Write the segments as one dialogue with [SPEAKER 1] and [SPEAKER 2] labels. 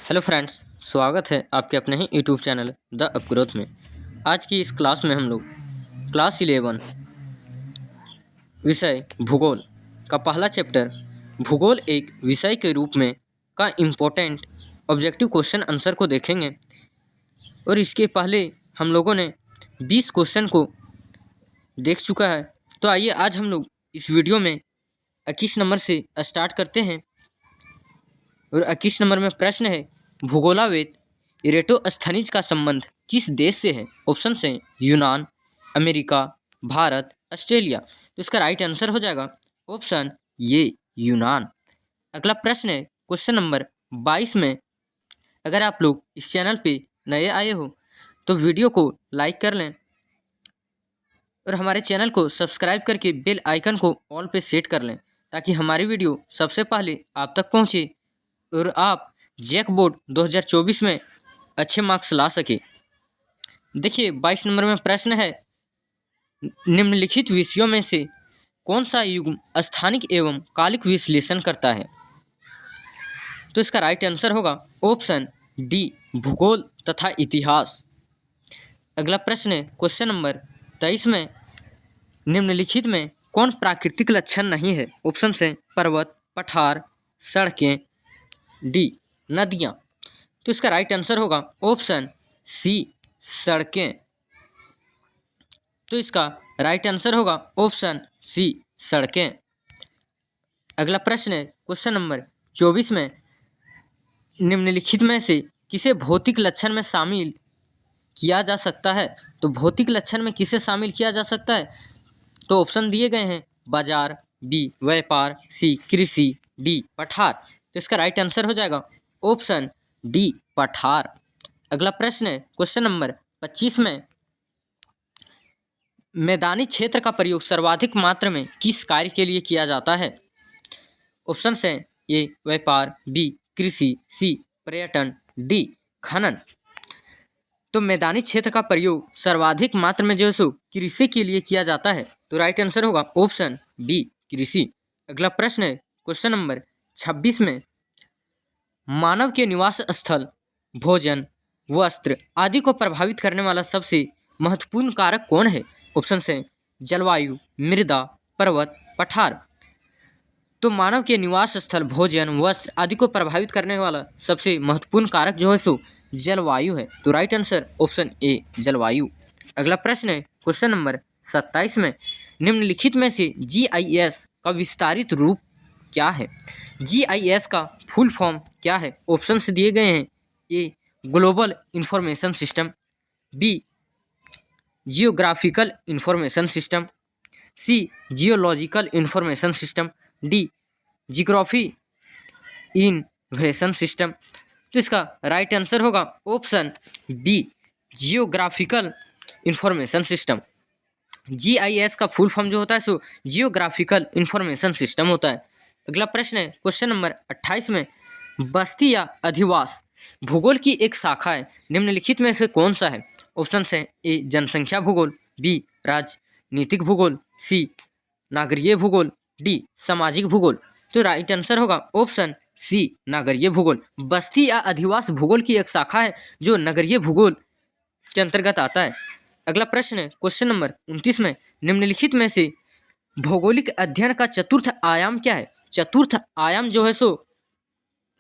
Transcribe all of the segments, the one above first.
[SPEAKER 1] Hello friends, स्वागत है आपके अपने ही यूट्यूब चैनल द अपग्रोथ में। आज की इस क्लास में हम लोग क्लास 11 विषय भूगोल का पहला चैप्टर भूगोल एक विषय के रूप में का इम्पोर्टेंट ऑब्जेक्टिव क्वेश्चन आंसर को देखेंगे। और इसके पहले हम लोगों ने 20 क्वेश्चन को देख चुका है। तो आइए आज हम लोग इस वीडियो में 21 नंबर से स्टार्ट करते हैं। और 21 नंबर में प्रश्न है, भूगोलावेद इरेटोस्थनीज का संबंध किस देश से है? ऑप्शन है यूनान, अमेरिका, भारत, ऑस्ट्रेलिया। तो इसका राइट आंसर हो जाएगा ऑप्शन ये यूनान। अगला प्रश्न है क्वेश्चन नंबर 22 में, अगर आप लोग इस चैनल पे नए आए हो तो वीडियो को लाइक कर लें और हमारे चैनल को सब्सक्राइब करके बेल आइकन को ऑल पे सेट कर लें ताकि हमारी वीडियो सबसे पहले आप तक पहुंचे और आप जैक बोर्ड 2024 में अच्छे मार्क्स ला सके। देखिए 22 नंबर में प्रश्न है, निम्नलिखित विषयों में से कौन सा युग्म स्थानिक एवं कालिक विश्लेषण करता है? तो इसका राइट आंसर होगा ऑप्शन डी, भूगोल तथा इतिहास। अगला प्रश्न है क्वेश्चन नंबर 23 में, निम्नलिखित में कौन प्राकृतिक लक्षण नहीं है? ऑप्शन है पर्वत, पठार, सड़कें, डी नदियाँ। तो इसका राइट आंसर होगा ऑप्शन सी, सड़कें। तो इसका राइट आंसर होगा ऑप्शन सी, सड़कें। अगला प्रश्न है क्वेश्चन नंबर 24 में, निम्नलिखित में से किसे भौतिक लक्षण में शामिल किया जा सकता है? तो भौतिक लक्षण में किसे शामिल किया जा सकता है? तो ऑप्शन दिए गए हैं बाजार, बी व्यापार, सी कृषि, डी पठार। तो इसका राइट आंसर हो जाएगा ऑप्शन डी, पठार। अगला प्रश्न है क्वेश्चन नंबर 25 में, मैदानी क्षेत्र का प्रयोग सर्वाधिक मात्रा में किस कार्य के लिए किया जाता है? ऑप्शन है ए व्यापार, बी कृषि, सी पर्यटन, डी खनन। तो मैदानी क्षेत्र का प्रयोग सर्वाधिक मात्रा में जो है सो कृषि के लिए किया जाता है। तो राइट आंसर होगा ऑप्शन बी, कृषि। अगला प्रश्न है क्वेश्चन नंबर 26 में, मानव के निवास स्थल, भोजन, वस्त्र आदि को प्रभावित करने वाला सबसे महत्वपूर्ण कारक कौन है? ऑप्शन है जलवायु, मृदा, पर्वत, पठार। तो मानव के निवास स्थल, भोजन, वस्त्र आदि को प्रभावित करने वाला सबसे महत्वपूर्ण कारक जो है सो जलवायु है। तो राइट आंसर ऑप्शन ए, जलवायु। अगला प्रश्न है क्वेश्चन नंबर 27 में, निम्नलिखित में से GIS का विस्तारित रूप क्या है? GIS का फुल फॉर्म क्या है? ऑप्शन दिए गए हैं A global information system, B geographical information system, C geological information system, D geography information system. तो इसका राइट आंसर होगा option B, geographical information system. GIS का फुल फॉर्म जो होता है सो जियोग्राफिकल इंफॉर्मेशन सिस्टम होता है। अगला प्रश्न है क्वेश्चन नंबर 28 में, बस्ती या अधिवास भूगोल की एक शाखा है, निम्नलिखित में से कौन सा है? ऑप्शन है ए जनसंख्या भूगोल, बी राजनीतिक भूगोल, सी नागरीय भूगोल, डी सामाजिक भूगोल। तो राइट आंसर होगा ऑप्शन सी, नागरीय भूगोल। बस्ती या अधिवास भूगोल की एक शाखा है जो नगरीय भूगोल के अंतर्गत आता है। अगला प्रश्न है क्वेश्चन नंबर 29 में, निम्नलिखित में से भौगोलिक अध्ययन का चतुर्थ आयाम क्या है? चतुर्थ आयाम जो है सो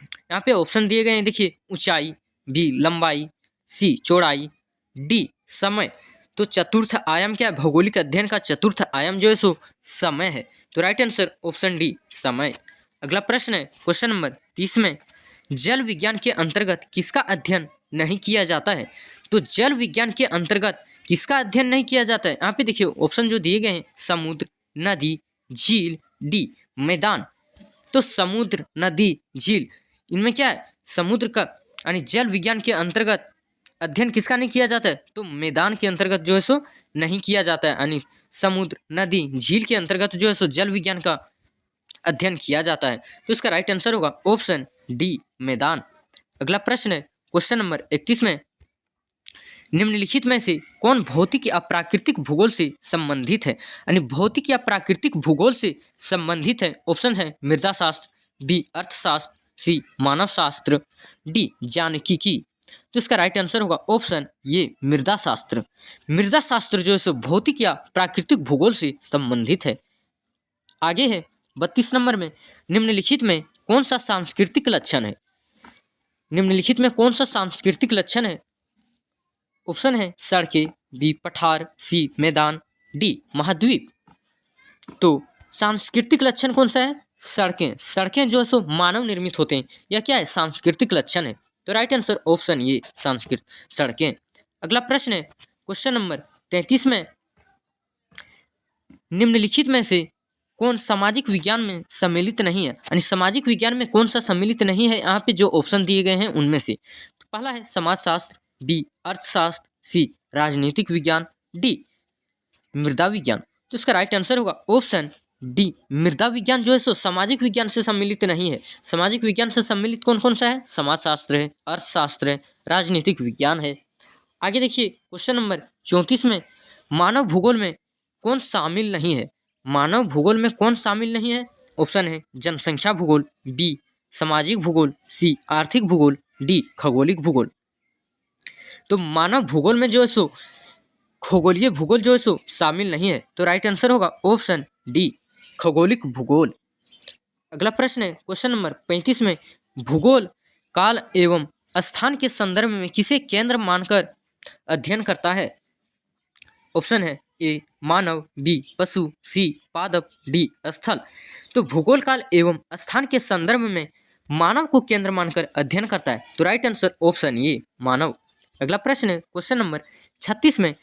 [SPEAKER 1] यहाँ पे ऑप्शन दिए गए हैं, देखिए ऊंचाई, बी लंबाई, सी चौड़ाई, डी समय। तो चतुर्थ आयाम क्या है? भौगोलिक अध्ययन का चतुर्थ आयाम जो है सो समय है। तो राइट आंसर ऑप्शन डी, समय। अगला प्रश्न है क्वेश्चन नंबर 30 में, जल विज्ञान के अंतर्गत किसका अध्ययन नहीं किया जाता है? तो जल विज्ञान के अंतर्गत किसका अध्ययन नहीं किया जाता है? यहाँ पे देखिए ऑप्शन जो दिए गए हैं समुद्र, नदी, झील, डी मैदान। तो समुद्र, नदी, झील, इनमें क्या है? समुद्र का यानी जल विज्ञान के अंतर्गत अध्ययन किसका नहीं किया जाता है? तो मैदान के अंतर्गत जो है सो नहीं किया जाता है, यानी समुद्र, नदी, झील के अंतर्गत जो है सो जल विज्ञान का अध्ययन किया जाता है। तो इसका राइट आंसर होगा ऑप्शन डी, मैदान। अगला प्रश्न है क्वेश्चन नंबर 31 में, निम्नलिखित में से कौन भौतिक या प्राकृतिक भूगोल से संबंधित है? यानी भौतिक या प्राकृतिक भूगोल से संबंधित है। ऑप्शन है मृदा शास्त्र, बी अर्थशास्त्र, सी मानव शास्त्र, डी ज्ञानिकी। तो इसका राइट आंसर होगा ऑप्शन ये मृदा शास्त्र। मृदा शास्त्र जो है सो भौतिक या प्राकृतिक भूगोल से संबंधित है। आगे है 32 नंबर में, निम्नलिखित में कौन सा सांस्कृतिक लक्षण है? निम्नलिखित में कौन सा सांस्कृतिक लक्षण है? ऑप्शन है सड़कें, बी पठार, सी मैदान, डी महाद्वीप। तो सांस्कृतिक लक्षण कौन सा है? सड़कें। सड़कें जो है सो मानव निर्मित होते हैं, या क्या है? सांस्कृतिक लक्षण है। तो राइट आंसर ऑप्शन ये सांस्कृतिक सड़कें। अगला प्रश्न है क्वेश्चन नंबर 33 में, निम्नलिखित में से कौन सामाजिक विज्ञान में सम्मिलित नहीं है? यानी सामाजिक विज्ञान में कौन सा सम्मिलित नहीं है? यहाँ पे जो ऑप्शन दिए गए हैं उनमें से तो पहला है समाजशास्त्र, बी अर्थशास्त्र, सी राजनीतिक विज्ञान, डी मृदा विज्ञान। तो इसका राइट आंसर होगा ऑप्शन डी मृदा विज्ञान जो है सो सामाजिक विज्ञान से सम्मिलित नहीं है। सामाजिक विज्ञान से सम्मिलित कौन कौन सा है? समाजशास्त्र है, अर्थशास्त्र है, राजनीतिक विज्ञान है। आगे देखिए क्वेश्चन नंबर 34 में, मानव भूगोल में कौन शामिल नहीं है? मानव भूगोल में कौन शामिल नहीं है? ऑप्शन है जनसंख्या भूगोल, बी सामाजिक भूगोल, सी आर्थिक भूगोल, डी खगोलिक भूगोल। तो मानव भूगोल में जो है सो खगोलीय भूगोल जो है सो शामिल नहीं है। तो राइट आंसर होगा ऑप्शन डी खगोलिक भूगोल। अगला प्रश्न है क्वेश्चन नंबर 35 में, भूगोल काल एवं स्थान के संदर्भ में किसे केंद्र मानकर अध्ययन करता है? ऑप्शन है ए मानव, बी पशु, सी पादप, डी स्थल। तो भूगोल काल एवं स्थान के संदर्भ में मानव को केंद्र मानकर अध्ययन करता है। तो राइट आंसर ऑप्शन ये मानव। अगला प्रश्न है क्वेश्चन नंबर 36 में,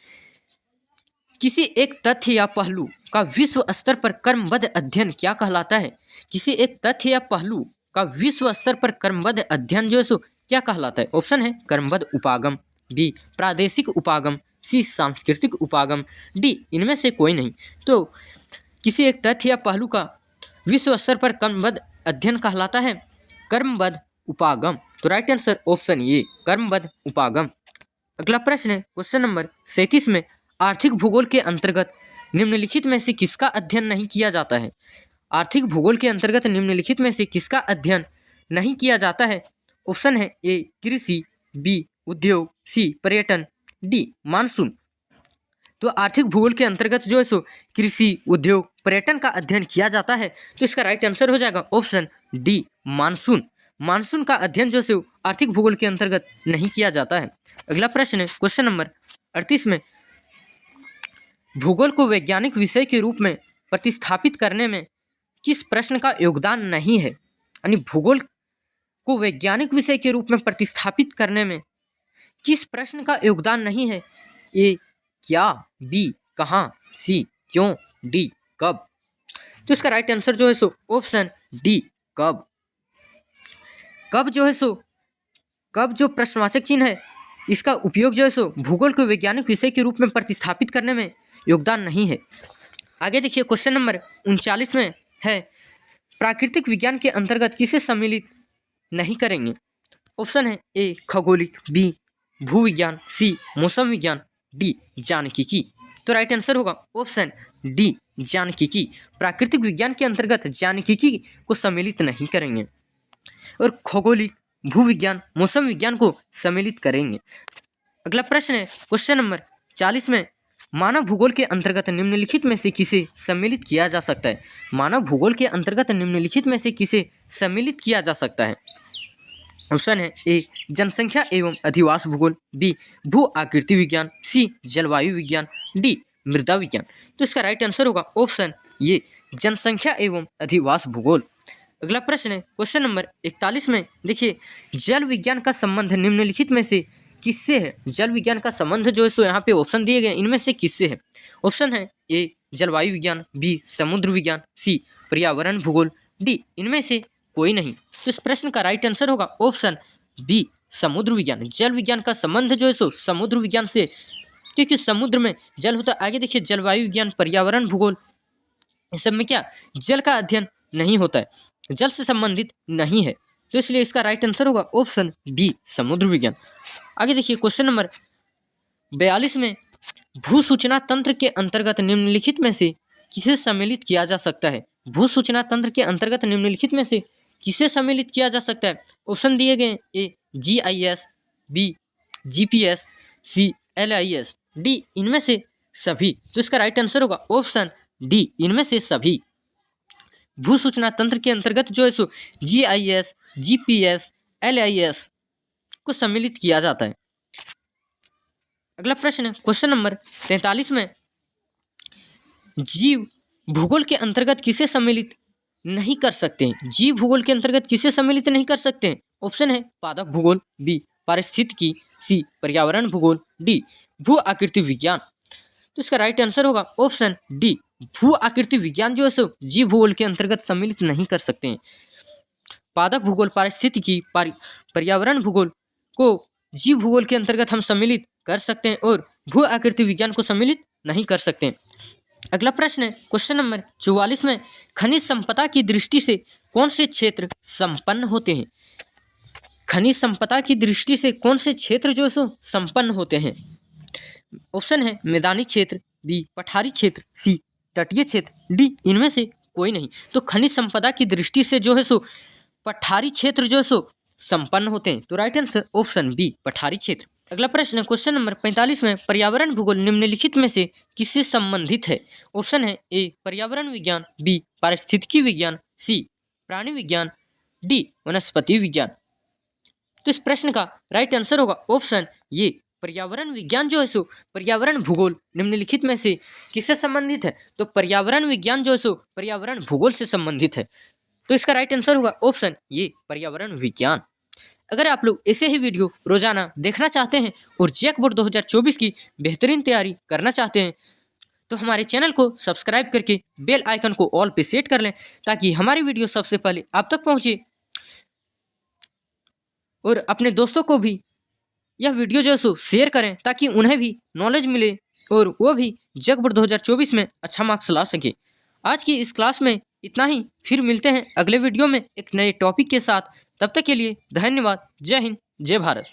[SPEAKER 1] किसी एक तथ्य या पहलू का विश्व स्तर पर क्रमबद्ध अध्ययन क्या कहलाता है? किसी एक तथ्य या पहलू का विश्व स्तर पर क्रमबद्ध अध्ययन जो है सो क्या कहलाता है? ऑप्शन है क्रमबद्ध उपागम, बी प्रादेशिक उपागम, सी सांस्कृतिक उपागम, डी इनमें से कोई नहीं। तो किसी एक तथ्य या पहलू का विश्व स्तर पर क्रमबद्ध अध्ययन कहलाता है क्रमबद्ध उपागम। तो राइट आंसर ऑप्शन ये क्रमबद्ध उपागम। अगला प्रश्न है क्वेश्चन नंबर 37 में, आर्थिक भूगोल के अंतर्गत निम्नलिखित में से किसका अध्ययन नहीं किया जाता है? आर्थिक भूगोल के अंतर्गत निम्नलिखित में से किसका अध्ययन नहीं किया जाता है? ऑप्शन है ए कृषि, बी उद्योग, सी पर्यटन, डी मानसून। तो आर्थिक भूगोल के अंतर्गत जो है सो कृषि, उद्योग, पर्यटन का अध्ययन किया जाता है। तो इसका राइट आंसर हो जाएगा ऑप्शन डी मानसून। मानसून का अध्ययन जो है आर्थिक भूगोल के अंतर्गत नहीं किया जाता है। अगला प्रश्न है क्वेश्चन नंबर 38 में, भूगोल को वैज्ञानिक विषय के रूप में प्रतिस्थापित करने में किस प्रश्न का योगदान नहीं है? यानी भूगोल को वैज्ञानिक विषय के रूप में प्रतिस्थापित करने में किस प्रश्न का योगदान नहीं है? ए क्या, बी कहाँ, सी क्यों, डी कब। तो इसका राइट आंसर जो है सो ऑप्शन डी कब। कब जो है सो कब जो प्रश्नवाचक चिन्ह है इसका उपयोग जो है सो भूगोल को वैज्ञानिक विषय के रूप में प्रतिस्थापित करने में योगदान नहीं है। आगे देखिए क्वेश्चन नंबर 39 में है, प्राकृतिक विज्ञान के अंतर्गत किसे सम्मिलित नहीं करेंगे? ऑप्शन है ए खगोलिक, बी भूविज्ञान, सी मौसम विज्ञान, डी ज्ञानिकी। तो राइट आंसर होगा ऑप्शन डी ज्ञानिकी। प्राकृतिक विज्ञान के अंतर्गत ज्ञानिकी को सम्मिलित नहीं करेंगे और खगोलिक, भूविज्ञान, मौसम विज्ञान को सम्मिलित करेंगे। अगला प्रश्न है क्वेश्चन नंबर 40 में, मानव भूगोल के अंतर्गत निम्नलिखित में से किसे सम्मिलित किया जा सकता है? मानव भूगोल के अंतर्गत निम्नलिखित में से किसे सम्मिलित किया जा सकता है? ऑप्शन है ए जनसंख्या एवं अधिवास भूगोल, बी भू आकृति विज्ञान, सी जलवायु विज्ञान, डी मृदा विज्ञान। तो इसका राइट आंसर होगा ऑप्शन ये जनसंख्या एवं अधिवास भूगोल। अगला प्रश्न है क्वेश्चन नंबर 41 में, देखिए जल विज्ञान का संबंध निम्नलिखित में से किससे है? जल विज्ञान का संबंध जो है सो यहाँ पे ऑप्शन दिए गए, इनमें से किससे है? ऑप्शन है ए जलवायु विज्ञान, बी समुद्र विज्ञान, सी पर्यावरण भूगोल, डी इनमें से कोई नहीं। तो इस प्रश्न का राइट आंसर होगा ऑप्शन बी समुद्र विज्ञान। जल विज्ञान का संबंध जो है सो समुद्र विज्ञान से, क्योंकि समुद्र में जल होता है। आगे देखिए जलवायु विज्ञान, पर्यावरण भूगोल, इस सब में क्या जल का अध्ययन नहीं होता है, जल से संबंधित नहीं है। तो इसलिए इसका राइट आंसर होगा ऑप्शन बी समुद्र विज्ञान। आगे देखिए क्वेश्चन नंबर 42 में, भू सूचना तंत्र के अंतर्गत निम्नलिखित में से किसे सम्मिलित किया जा सकता है? भू सूचना तंत्र के अंतर्गत निम्नलिखित में से किसे सम्मिलित किया जा सकता है? ऑप्शन दिए गए ए GIS, बी GPS, सी LIS, डी इनमें से सभी। तो इसका राइट आंसर होगा ऑप्शन डी, इनमें से सभी। भू सूचना तंत्र के अंतर्गत जो है सो GIS, GPS, LIS को सम्मिलित किया जाता है। अगला प्रश्न है क्वेश्चन नंबर 43 में, जीव भूगोल के अंतर्गत किसे सम्मिलित नहीं कर सकते हैं? जीव भूगोल के अंतर्गत किसे सम्मिलित नहीं कर सकते हैं? ऑप्शन है पादप भूगोल, बी पारिस्थितिकी, सी पर्यावरण भूगोल, डी भू आकृति विज्ञान। तो इसका राइट आंसर होगा ऑप्शन डी, भू आकृति विज्ञान जो है सो जीव भूगोल के अंतर्गत सम्मिलित नहीं कर सकते हैं। पादप भूगोल, पारिस्थितिकी, पर्यावरण भूगोल को जीव भूगोल के अंतर्गत हम सम्मिलित कर सकते हैं और भू आकृति विज्ञान को सम्मिलित नहीं कर सकते हैं। अगला प्रश्न है क्वेश्चन नंबर 44 में, खनिज संपदा की दृष्टि से कौन से क्षेत्र संपन्न होते हैं? खनिज संपदा की दृष्टि से कौन से क्षेत्र जो सो संपन्न होते हैं? ऑप्शन है मैदानी क्षेत्र, बी पठारी क्षेत्र, सी तटीय क्षेत्र, डी इनमें से कोई नहीं। तो खनिज संपदा की दृष्टि से जो है सो पठारी क्षेत्र जो है सो संपन्न होते हैं। तो राइट आंसर ऑप्शन बी, पठारी क्षेत्र। अगला प्रश्न है क्वेश्चन नंबर 45 में, पर्यावरण भूगोल निम्नलिखित में से किससे संबंधित है? ऑप्शन है ए पर्यावरण विज्ञान, बी पारिस्थितिकी विज्ञान, सी प्राणी विज्ञान, डी वनस्पति विज्ञान। तो इस प्रश्न का राइट आंसर होगा ऑप्शन ये, पर्यावरण विज्ञान जो है सो पर्यावरण भूगोल निम्नलिखित में से किससे संबंधित है? तो पर्यावरण विज्ञान जो है सो पर्यावरण भूगोल से संबंधित है। तो इसका राइट आंसर होगा ऑप्शन ये, पर्यावरण विज्ञान। अगर आप लोग ऐसे ही वीडियो रोजाना देखना चाहते हैं और जैक बोर्ड 2024 की बेहतरीन तैयारी करना चाहते हैं तो हमारे चैनल को सब्सक्राइब करके बेल आइकन को ऑल पे सेट कर लें ताकि हमारी वीडियो सबसे पहले आप तक पहुंचे और अपने दोस्तों को भी यह वीडियो जो है सो शेयर करें ताकि उन्हें भी नॉलेज मिले और वो भी जैक बोर्ड 2024 में अच्छा मार्क्स ला सके। आज की इस क्लास में इतना ही, फिर मिलते हैं अगले वीडियो में एक नए टॉपिक के साथ। तब तक के लिए धन्यवाद। जय हिंद, जय भारत।